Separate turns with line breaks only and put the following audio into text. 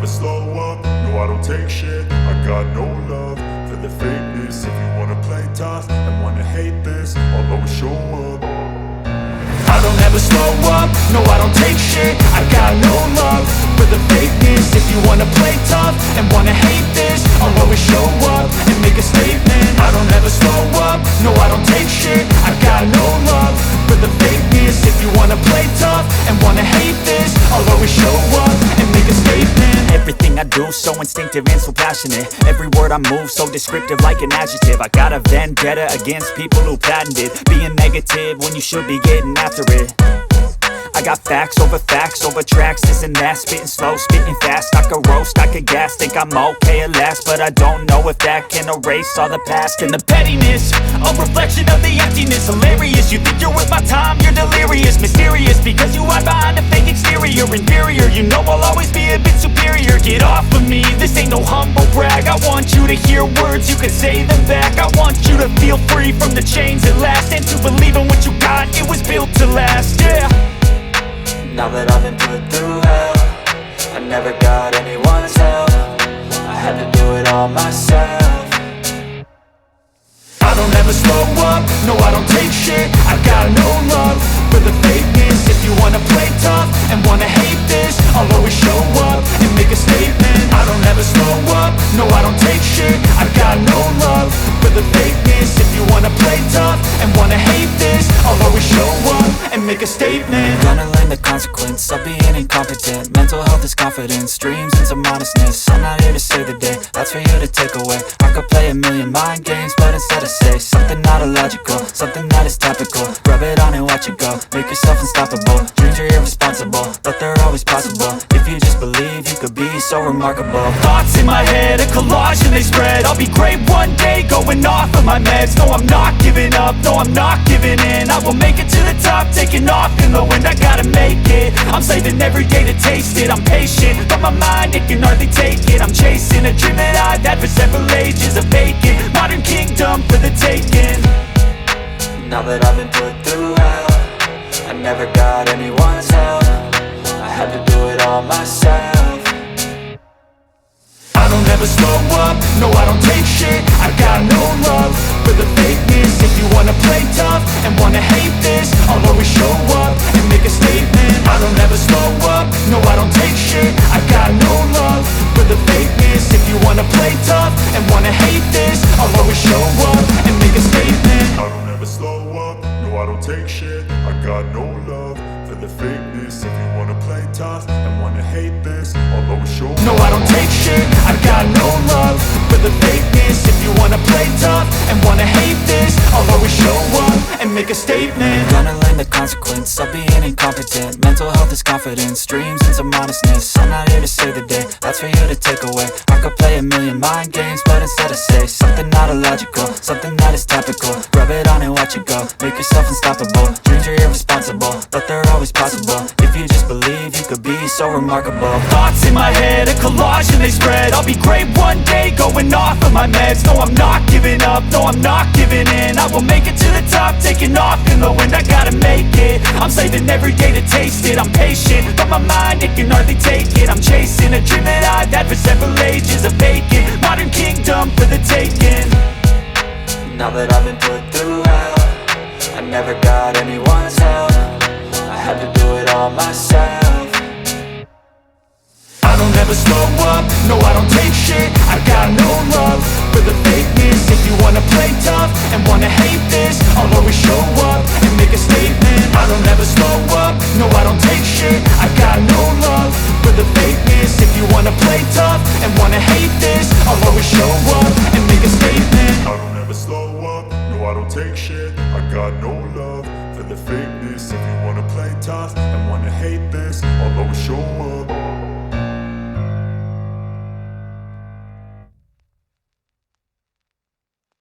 slow up, no I don't take shit. I got no love for the fakeness. If you wanna play tough and wanna hate this, I'll always show up. I don't ever slow up, no I don't take shit. I got no love for the fakeness. If you wanna play tough and wanna hate this, I'll always show up and make a statement. I don't ever slow up, no I don't take shit. I got no love for the fakeness. If you wanna play tough and wanna hate this, I'll always show up and make a statement.
Everything I do so instinctive and so passionate. Every word I move so descriptive like an adjective. I got a vendetta against people who patented being negative when you should be getting after it. I got facts over tracks, this and that. Spitting slow, spitting fast. I could roast, I could gas. Think I'm okay at last, but I don't know if that can erase all the past. And the pettiness, a reflection of the emptiness. Hilarious, you think you're worth my time, you're delirious. Mysterious, because you hide behind a fake exterior. Inferior, you know I'll always be a bit superior. Get off of me, this ain't no humble brag. I want you to hear words, you can say them back. I want you to feel free from the chains at last, and to believe in what you got, it was built to last, yeah.
Now that I've been put through hell, I never got anyone's help. I had to do it all myself.
I don't ever slow up, no I don't take shit. I got no love for the fakeness. If you wanna play tough and wanna hate this, I'll always show up and make a statement. I don't ever slow up, no I don't take shit. I got no love for the fakeness. If you wanna play tough and wanna hate this, I'll always show up and make a statement.
Gonna learn the consequence of being incompetent. Mental health is confidence, dreams and some honestness. I'm not here to save the day, that's for you to take away. I could play a million mind games, but instead I say something not illogical, something that is topical. Rub it on and watch it go, make yourself unstoppable. Dreams are irresponsible, but they're always possible. If you just believe, you could be so remarkable.
Thoughts in my head, a collage and they spread. I'll be great one day, going off of my meds. No, I'm not giving up, no, I'm not giving in. I will make it to the top, taking off in the wind. I gotta make it, I'm saving every day to taste it. I'm patient, but my mind, it can hardly take it. I'm chasing a dream that I've had for several ages. A vacant, modern kingdom for the taking.
Now that I've been put through hell, I never got anyone's help. I had to do it all myself.
I don't ever slow up, no I don't take shit. I got no love for the fakeness. If you wanna play tough and wanna hate this, I'll always show up and make a statement. I don't ever slow up, no I don't take shit. I got no love for the fakeness. If you wanna play tough and wanna hate this, I'll always show up and make a statement. I don't ever slow up, no I don't take shit. I got no love for the fakeness. If you wanna play tough and wanna hate this, I'll always show up. No I don't take shit, I got no love for the fakeness. If you wanna play tough and wanna hate this, I'll always show up and make a statement.
Gonna learn the consequence of being incompetent. Mental health is confidence, dreams and some honestness. I'm not here to save the day, that's for you to take away. I could play a million mind games, but instead I say something not illogical, something that is topical. Rub it on and watch it go, make yourself unstoppable. Dreams are irresponsible, but they're always possible. If you just believe, you could be so remarkable.
Thoughts in my head, a collage and they spread. I'll be great one day, going off of my meds. No, I'm not giving up, no, I'm not giving in. I will make it to the top, taking off in the wind. I gotta make it, I'm saving every day to taste it. I'm patient, but my mind, it can hardly take it. I'm chasing a dream that I've had for several ages. A vacant, modern kingdom for the taking.
Now that I've been put through hell, I never got anyone's help. I had to do it all myself.
I don't ever slow up, no I don't take shit. I got no love for the fakeness. If you wanna play tough and wanna hate this, I'll always show up and make a statement. I don't ever slow up, no I don't take shit. I got no love for the fakeness. If you wanna play tough and wanna hate this, I'll always show up and make a statement. I don't ever slow up, no I don't take shit. I got no love